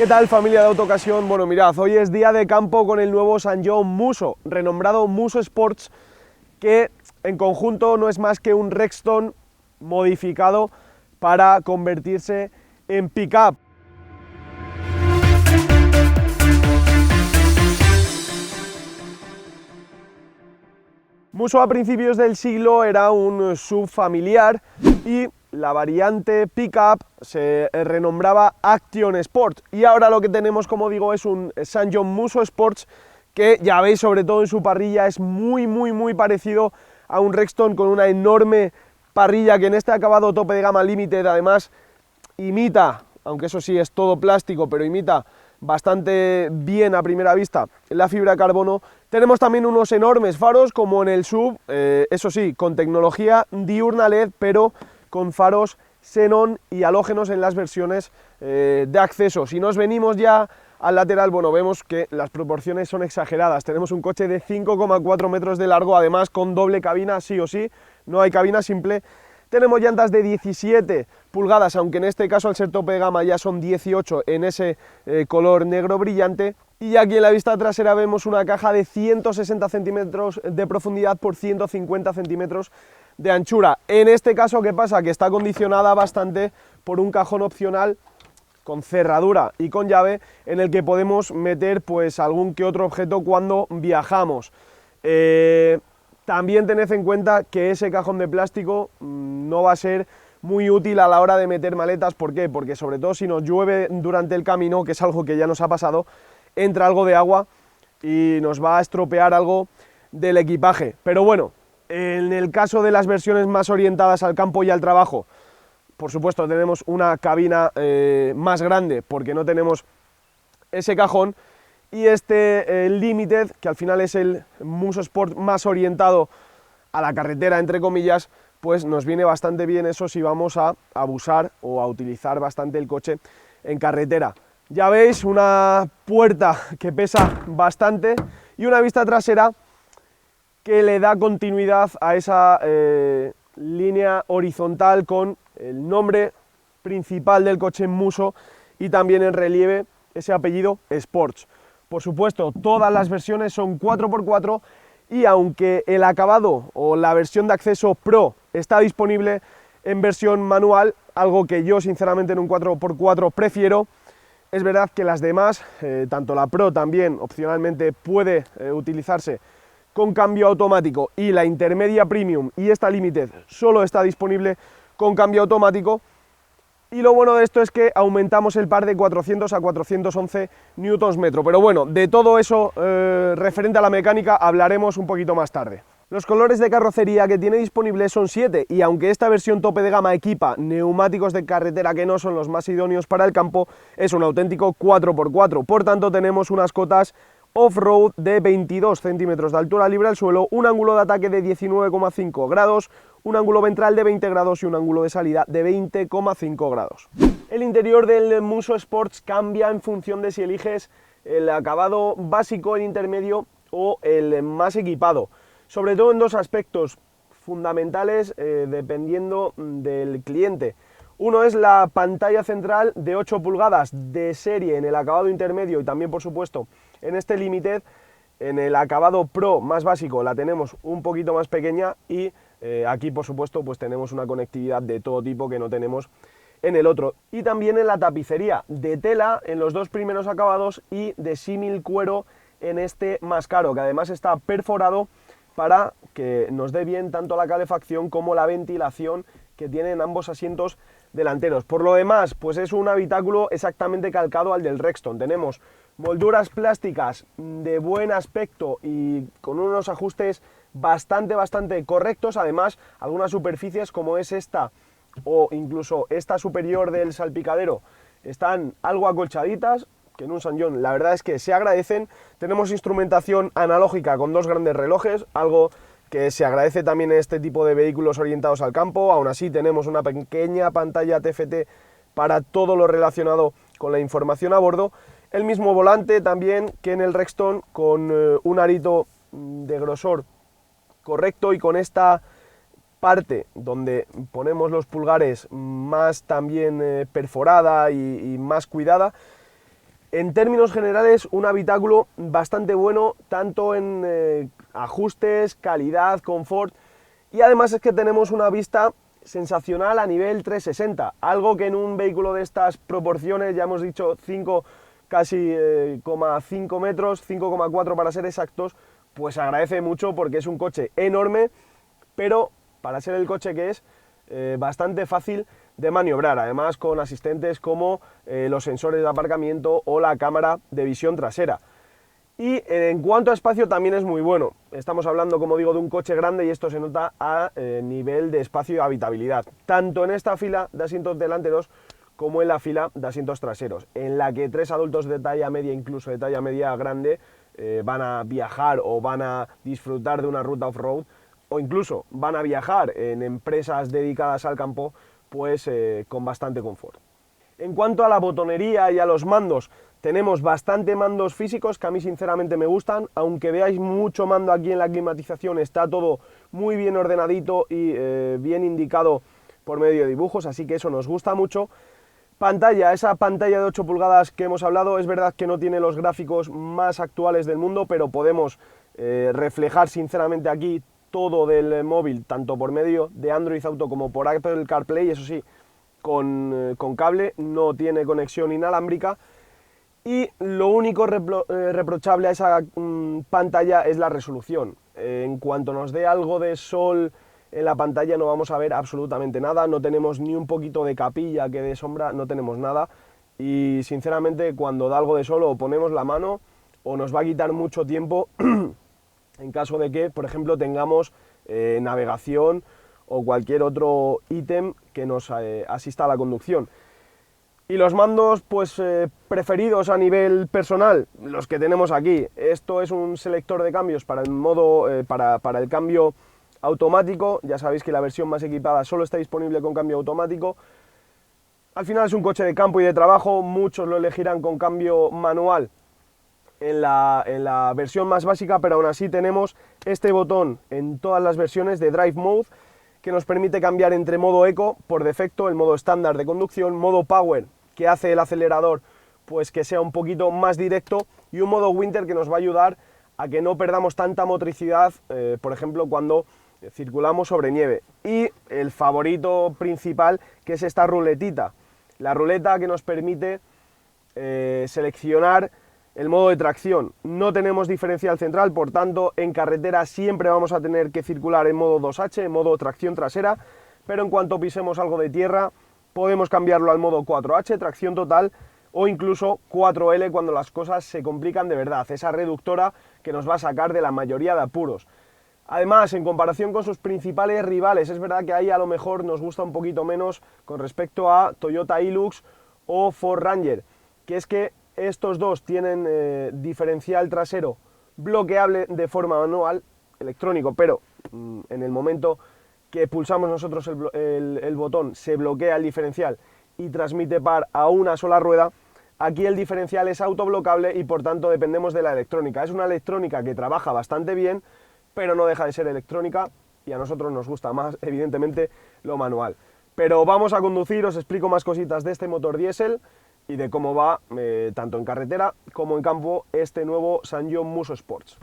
¿Qué tal, familia de Autocasión? Bueno, mirad, hoy es día de campo con el nuevo Sanyong Musso, renombrado Musso Sports, que en conjunto no es más que un Rexton modificado para convertirse en pick-up. Musso a principios del siglo era un SUV familiar y la variante pickup se renombraba Action Sport, y ahora lo que tenemos, como digo, es un Sanyong Musso Sports que ya veis, sobre todo en su parrilla, es muy parecido a un Rexton, con una enorme parrilla que en este acabado tope de gama Limited además imita, aunque eso sí es todo plástico, pero imita bastante bien a primera vista la fibra de carbono. Tenemos también unos enormes faros como en el SUV, eso sí, con tecnología diurna LED, pero con faros xenón y halógenos en las versiones de acceso. Si nos venimos ya al lateral, bueno, vemos que las proporciones son exageradas. Tenemos un coche de 5,4 metros de largo, además con doble cabina sí o sí, no hay cabina simple. Tenemos llantas de 17 pulgadas, aunque en este caso al ser tope de gama ya son 18 en ese color negro brillante. Y aquí en la vista trasera vemos una caja de 160 centímetros de profundidad por 150 centímetros de anchura. En este caso, ¿qué pasa? Que está condicionada bastante por un cajón opcional con cerradura y con llave, en el que podemos meter pues algún que otro objeto cuando viajamos. También tened en cuenta que ese cajón de plástico no va a ser muy útil a la hora de meter maletas. ¿Por qué? Porque sobre todo si nos llueve durante el camino, que es algo que ya nos ha pasado, entra algo de agua y nos va a estropear algo del equipaje. Pero bueno, en el caso de las versiones más orientadas al campo y al trabajo, por supuesto tenemos una cabina más grande porque no tenemos ese cajón, y este Limited, que al final es el Musso Sport más orientado a la carretera, entre comillas, pues nos viene bastante bien eso si vamos a abusar o a utilizar bastante el coche en carretera. Ya veis, una puerta que pesa bastante y una vista trasera que le da continuidad a esa línea horizontal con el nombre principal del coche Musso y también en relieve ese apellido Sports. Por supuesto, todas las versiones son 4x4 y aunque el acabado o la versión de acceso Pro está disponible en versión manual, algo que yo sinceramente en un 4x4 prefiero, es verdad que las demás, tanto la Pro también opcionalmente puede utilizarse con cambio automático, y la intermedia Premium y esta Limited solo está disponible con cambio automático. Y lo bueno de esto es que aumentamos el par de 400 a 411 Nm, pero bueno, de todo eso referente a la mecánica hablaremos un poquito más tarde. Los colores de carrocería que tiene disponibles son 7, y aunque esta versión tope de gama equipa neumáticos de carretera que no son los más idóneos para el campo, es un auténtico 4x4, por tanto tenemos unas cotas off-road de 22 centímetros de altura libre al suelo, un ángulo de ataque de 19,5 grados, un ángulo ventral de 20 grados y un ángulo de salida de 20,5 grados. El interior del Musso Sports cambia en función de si eliges el acabado básico, el intermedio o el más equipado, sobre todo en dos aspectos fundamentales dependiendo del cliente. Uno es la pantalla central de 8 pulgadas de serie en el acabado intermedio y también, por supuesto, en este Limited. En el acabado Pro más básico la tenemos un poquito más pequeña y aquí, por supuesto, pues tenemos una conectividad de todo tipo que no tenemos en el otro. Y también en la tapicería de tela en los dos primeros acabados y de símil cuero en este más caro, que además está perforado para que nos dé bien tanto la calefacción como la ventilación que tienen ambos asientos delanteros. Por lo demás, pues es un habitáculo exactamente calcado al del Rexton. Tenemos molduras plásticas de buen aspecto y con unos ajustes bastante correctos. Además, algunas superficies como es esta o incluso esta superior del salpicadero están algo acolchaditas, que en un Sanyong la verdad es que se agradecen. Tenemos instrumentación analógica con dos grandes relojes, algo que se agradece también en este tipo de vehículos orientados al campo. Aún así tenemos una pequeña pantalla TFT para todo lo relacionado con la información a bordo. El mismo volante también que en el Rexton, con un arito de grosor correcto y con esta parte donde ponemos los pulgares más también perforada y más cuidada. En términos generales, un habitáculo bastante bueno, tanto en ajustes, calidad, confort, y además es que tenemos una vista sensacional a nivel 360, algo que en un vehículo de estas proporciones, ya hemos dicho 5, casi 5 metros, 5,4 para ser exactos, pues agradece mucho porque es un coche enorme, pero para ser el coche que es, bastante fácil de maniobrar, además con asistentes como los sensores de aparcamiento o la cámara de visión trasera. Y en cuanto a espacio también es muy bueno. Estamos hablando, como digo, de un coche grande y esto se nota a nivel de espacio y habitabilidad, tanto en esta fila de asientos delanteros como en la fila de asientos traseros, en la que 3 adultos de talla media, incluso de talla media grande, van a viajar o van a disfrutar de una ruta off-road, o incluso van a viajar en empresas dedicadas al campo, pues con bastante confort. En cuanto a la botonería y a los mandos, tenemos bastante mandos físicos que a mí sinceramente me gustan, aunque veáis mucho mando aquí en la climatización, está todo muy bien ordenadito y bien indicado por medio de dibujos, así que eso nos gusta mucho. Pantalla, esa pantalla de 8 pulgadas que hemos hablado, es verdad que no tiene los gráficos más actuales del mundo, pero podemos reflejar sinceramente aquí todo del móvil, tanto por medio de Android Auto como por Apple CarPlay, eso sí, con cable, no tiene conexión inalámbrica. Y lo único reprochable a esa pantalla es la resolución. En cuanto nos dé algo de sol en la pantalla no vamos a ver absolutamente nada, no tenemos ni un poquito de capilla que dé sombra, no tenemos nada. Y sinceramente cuando da algo de sol o ponemos la mano o nos va a quitar mucho tiempo en caso de que, por ejemplo, tengamos navegación o cualquier otro ítem que nos asista a la conducción. Y los mandos pues preferidos a nivel personal, los que tenemos aquí. Esto es un selector de cambios para el modo para el cambio automático. Ya sabéis que la versión más equipada solo está disponible con cambio automático. Al final es un coche de campo y de trabajo, muchos lo elegirán con cambio manual en la versión más básica, pero aún así tenemos este botón en todas las versiones de Drive Mode, que nos permite cambiar entre modo Eco por defecto, el modo estándar de conducción, modo Power, que hace el acelerador pues que sea un poquito más directo, y un modo Winter que nos va a ayudar a que no perdamos tanta motricidad, por ejemplo, cuando circulamos sobre nieve. Y el favorito principal, que es esta ruletita, la ruleta que nos permite seleccionar el modo de tracción. No tenemos diferencial central, por tanto en carretera siempre vamos a tener que circular en modo 2H, en modo tracción trasera, pero en cuanto pisemos algo de tierra podemos cambiarlo al modo 4H, tracción total, o incluso 4L cuando las cosas se complican de verdad, esa reductora que nos va a sacar de la mayoría de apuros. Además, en comparación con sus principales rivales, es verdad que ahí a lo mejor nos gusta un poquito menos con respecto a Toyota Hilux o Ford Ranger, que es que estos dos tienen diferencial trasero bloqueable de forma manual, electrónico, pero en el momento que pulsamos nosotros el botón se bloquea el diferencial y transmite par a una sola rueda. Aquí el diferencial es autoblocable y por tanto dependemos de la electrónica. Es una electrónica que trabaja bastante bien, pero no deja de ser electrónica y a nosotros nos gusta más, evidentemente, lo manual. Pero vamos a conducir, os explico más cositas de este motor diésel y de cómo va, tanto en carretera como en campo, este nuevo Sanyong Muso Sports.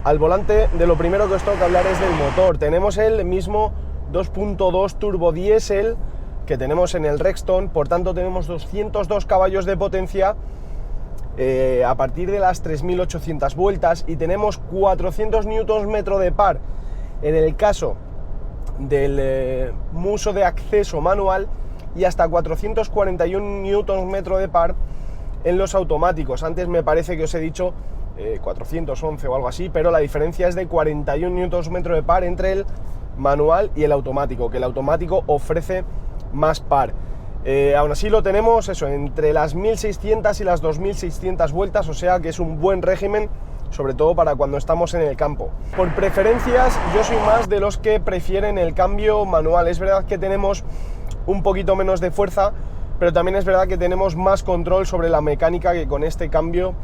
Al volante, de lo primero que os tengo que hablar es del motor. Tenemos el mismo 2.2 turbo diésel que tenemos en el Rexton, por tanto tenemos 202 caballos de potencia a partir de las 3.800 vueltas y tenemos 400 Nm de par en el caso del Muso de acceso manual y hasta 441 Nm de par en los automáticos. Antes me parece que os he dicho 411 o algo así, pero la diferencia es de 41 Nm de par entre el manual y el automático, que el automático ofrece más par. Aún así lo tenemos eso, entre las 1600 y las 2600 vueltas, o sea que es un buen régimen, sobre todo para cuando estamos en el campo. Por preferencias, yo soy más de los que prefieren el cambio manual. Es verdad que tenemos un poquito menos de fuerza, pero también es verdad que tenemos más control sobre la mecánica que con este cambio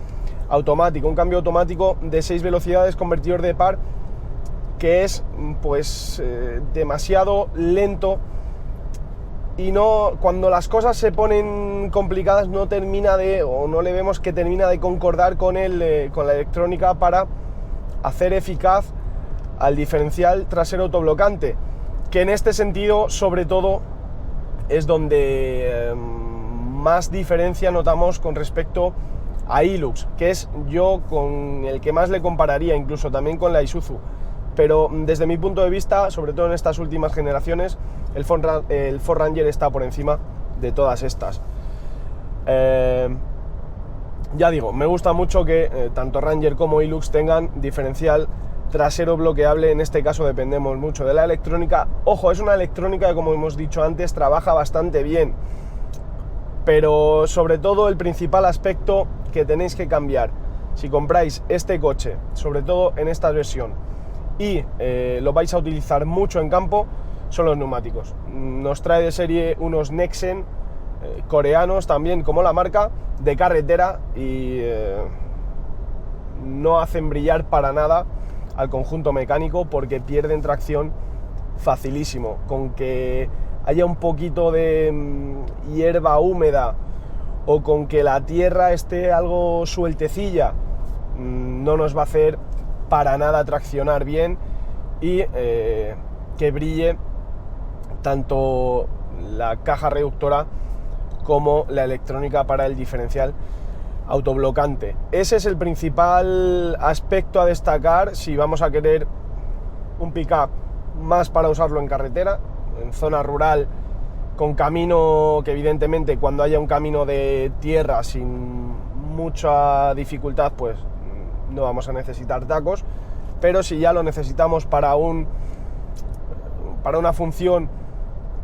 automático. Un cambio automático de 6 velocidades, convertidor de par, que es pues demasiado lento, y no, cuando las cosas se ponen complicadas no termina de, o no le vemos que termina de concordar con la electrónica para hacer eficaz al diferencial trasero autoblocante, que en este sentido sobre todo es donde más diferencia notamos con respecto a Hilux, que es yo con el que más le compararía, incluso también con la Isuzu. Pero desde mi punto de vista, sobre todo en estas últimas generaciones, el Ford Ranger está por encima de todas estas. Ya digo, me gusta mucho que tanto Ranger como Hilux tengan diferencial trasero bloqueable. En este caso dependemos mucho de la electrónica. Ojo, es una electrónica que, como hemos dicho antes, trabaja bastante bien, pero sobre todo el principal aspecto que tenéis que cambiar si compráis este coche, sobre todo en esta versión, y lo vais a utilizar mucho en campo, son los neumáticos. Nos trae de serie unos Nexen coreanos también, como la marca, de carretera, y no hacen brillar para nada al conjunto mecánico porque pierden tracción facilísimo. Con que haya un poquito de hierba húmeda o con que la tierra esté algo sueltecilla, no nos va a hacer para nada traccionar bien y que brille tanto la caja reductora como la electrónica para el diferencial autoblocante. Ese es el principal aspecto a destacar si vamos a querer un pick-up más para usarlo en carretera, en zona rural, con camino, que evidentemente cuando haya un camino de tierra sin mucha dificultad, pues no vamos a necesitar tacos, pero si ya lo necesitamos para una función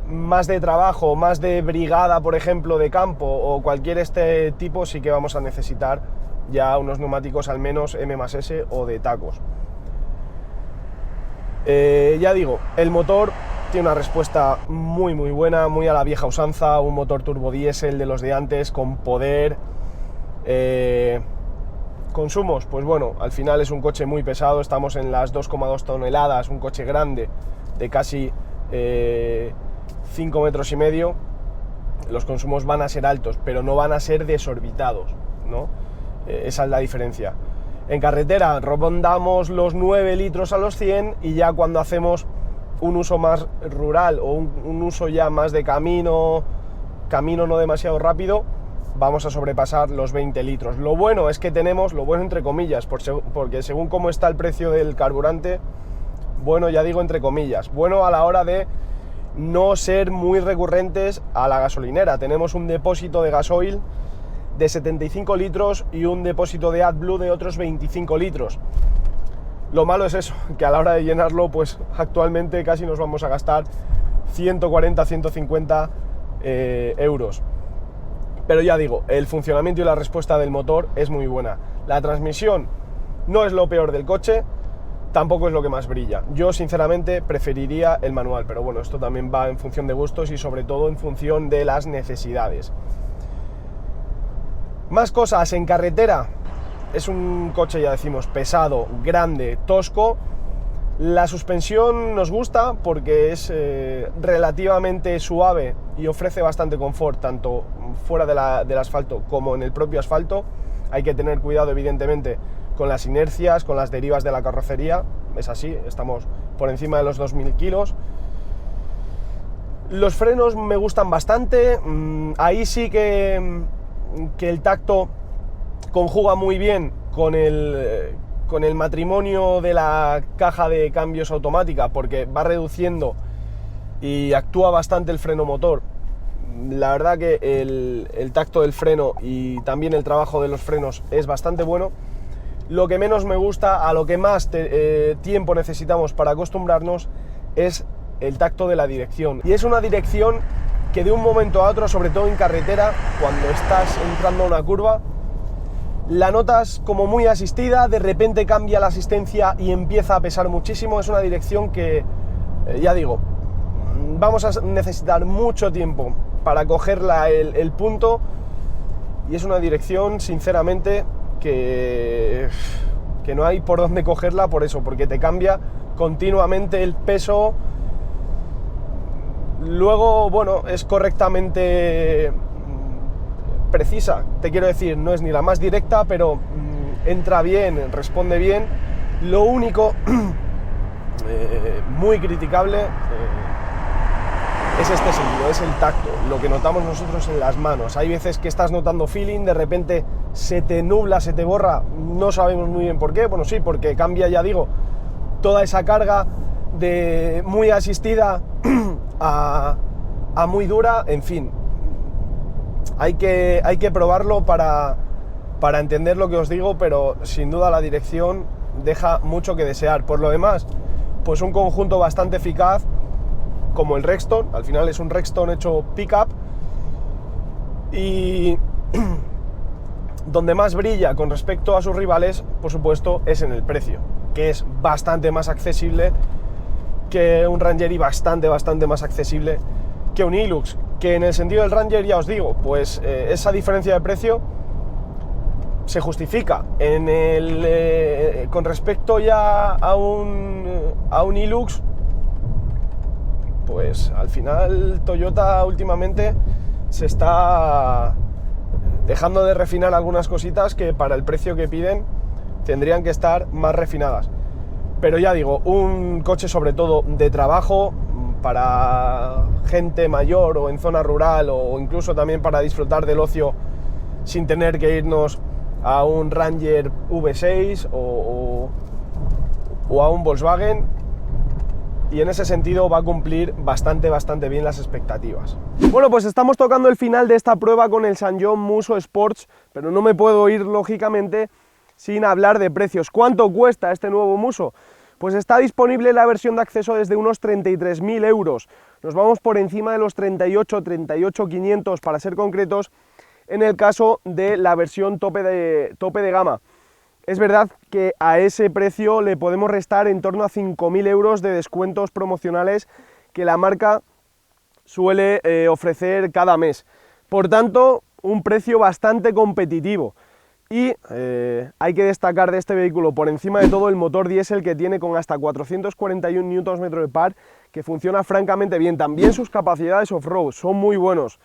más de trabajo, más de brigada, por ejemplo, de campo o cualquier este tipo, sí que vamos a necesitar ya unos neumáticos al menos M+S o de tacos. Ya digo, el motor tiene una respuesta muy buena, muy a la vieja usanza, un motor turbodiesel de los de antes, con poder. Consumos, pues bueno, al final es un coche muy pesado, estamos en las 2,2 toneladas, un coche grande de casi 5,5 metros. Los consumos van a ser altos, pero no van a ser desorbitados, ¿no? Esa es la diferencia. En carretera rondamos los 9 litros a los 100, y ya cuando hacemos un uso más rural o un uso ya más de camino no demasiado rápido, vamos a sobrepasar los 20 litros. Lo bueno es que tenemos, lo bueno entre comillas, porque según cómo está el precio del carburante, bueno, ya digo entre comillas, bueno a la hora de no ser muy recurrentes a la gasolinera. Tenemos un depósito de gasoil de 75 litros y un depósito de AdBlue de otros 25 litros. Lo malo es eso, que a la hora de llenarlo, pues actualmente casi nos vamos a gastar 140-150 euros. Pero ya digo, el funcionamiento y la respuesta del motor es muy buena. La transmisión no es lo peor del coche, tampoco es lo que más brilla. Yo sinceramente preferiría el manual, pero bueno, esto también va en función de gustos y sobre todo en función de las necesidades. Más cosas en carretera. Es un coche, ya decimos, pesado, grande, tosco. La suspensión nos gusta porque es relativamente suave y ofrece bastante confort, tanto fuera del asfalto como en el propio asfalto. Hay que tener cuidado, evidentemente, con las inercias, con las derivas de la carrocería. Es así, estamos por encima de los 2000 kilos. Los frenos me gustan bastante. Ahí sí que el tacto conjuga muy bien con el matrimonio de la caja de cambios automática, porque va reduciendo y actúa bastante el freno motor. La verdad que el tacto del freno y también el trabajo de los frenos es bastante bueno. lo que menos me gusta, a lo que más tiempo necesitamos para acostumbrarnos, es el tacto de la dirección. Y es una dirección que de un momento a otro, sobre todo en carretera, cuando estás entrando a una curva, la notas como muy asistida, de repente cambia la asistencia y empieza a pesar muchísimo. Es una dirección que, ya digo, vamos a necesitar mucho tiempo para cogerla el punto, y es una dirección, sinceramente, que no hay por dónde cogerla por eso, porque te cambia continuamente el peso. Luego, bueno, es correctamente precisa, te quiero decir, no es ni la más directa, pero entra bien, responde bien. Lo único muy criticable es este sentido, es el tacto, lo que notamos nosotros en las manos. Hay veces que estás notando feeling, de repente se te nubla, se te borra, no sabemos muy bien por qué. Bueno, sí, porque cambia, ya digo, toda esa carga de muy asistida a muy dura. En fin, hay que probarlo para entender lo que os digo, pero sin duda la dirección deja mucho que desear. Por lo demás, pues un conjunto bastante eficaz, como el Rexton. Al final es un Rexton hecho pickup, y donde más brilla con respecto a sus rivales, por supuesto, es en el precio, que es bastante más accesible que un Ranger y bastante más accesible que un Hilux, que en el sentido del Ranger, ya os digo, pues esa diferencia de precio se justifica con respecto ya a un Hilux. Pues al final Toyota últimamente se está dejando de refinar algunas cositas que para el precio que piden tendrían que estar más refinadas. Pero ya digo, un coche sobre todo de trabajo, para gente mayor o en zona rural, o incluso también para disfrutar del ocio sin tener que irnos a un Ranger V6 o a un Volkswagen. Y en ese sentido va a cumplir bastante bien las expectativas. Bueno, pues estamos tocando el final de esta prueba con el SsangYong Muso Sports, pero no me puedo ir, lógicamente, sin hablar de precios. ¿Cuánto cuesta este nuevo Muso? Pues está disponible la versión de acceso desde unos 33.000 euros. Nos vamos por encima de los 38.500 para ser concretos, en el caso de la versión tope de gama. Es verdad que a ese precio le podemos restar en torno a 5.000 euros de descuentos promocionales que la marca suele ofrecer cada mes. Por tanto, un precio bastante competitivo. Y hay que destacar de este vehículo, por encima de todo, el motor diésel que tiene con hasta 441 Nm de par, que funciona francamente bien. También sus capacidades off-road son muy buenos.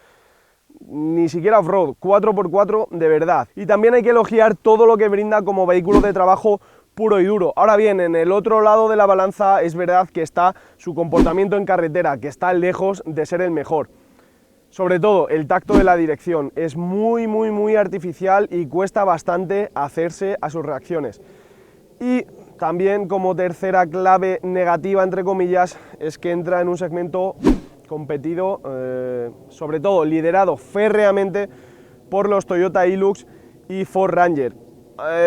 Ni siquiera off-road, 4x4 de verdad. Y también hay que elogiar todo lo que brinda como vehículo de trabajo puro y duro. Ahora bien, en el otro lado de la balanza es verdad que está su comportamiento en carretera, que está lejos de ser el mejor. Sobre todo, el tacto de la dirección es muy artificial y cuesta bastante hacerse a sus reacciones. Y también, como tercera clave negativa, entre comillas, es que entra en un segmento competido, sobre todo liderado férreamente por los Toyota Hilux y Ford Ranger.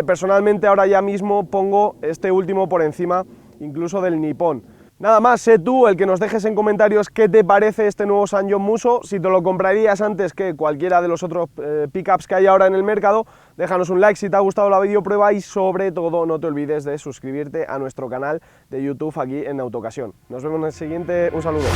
Personalmente ahora ya mismo pongo este último por encima incluso del Nippon. Nada más, sé tú el que nos dejes en comentarios qué te parece este nuevo SsangYong Muso, si te lo comprarías antes que cualquiera de los otros pickups que hay ahora en el mercado. Déjanos un like si te ha gustado la videoprueba y sobre todo no te olvides de suscribirte a nuestro canal de YouTube aquí en Autocasión. Nos vemos en el siguiente, un saludo.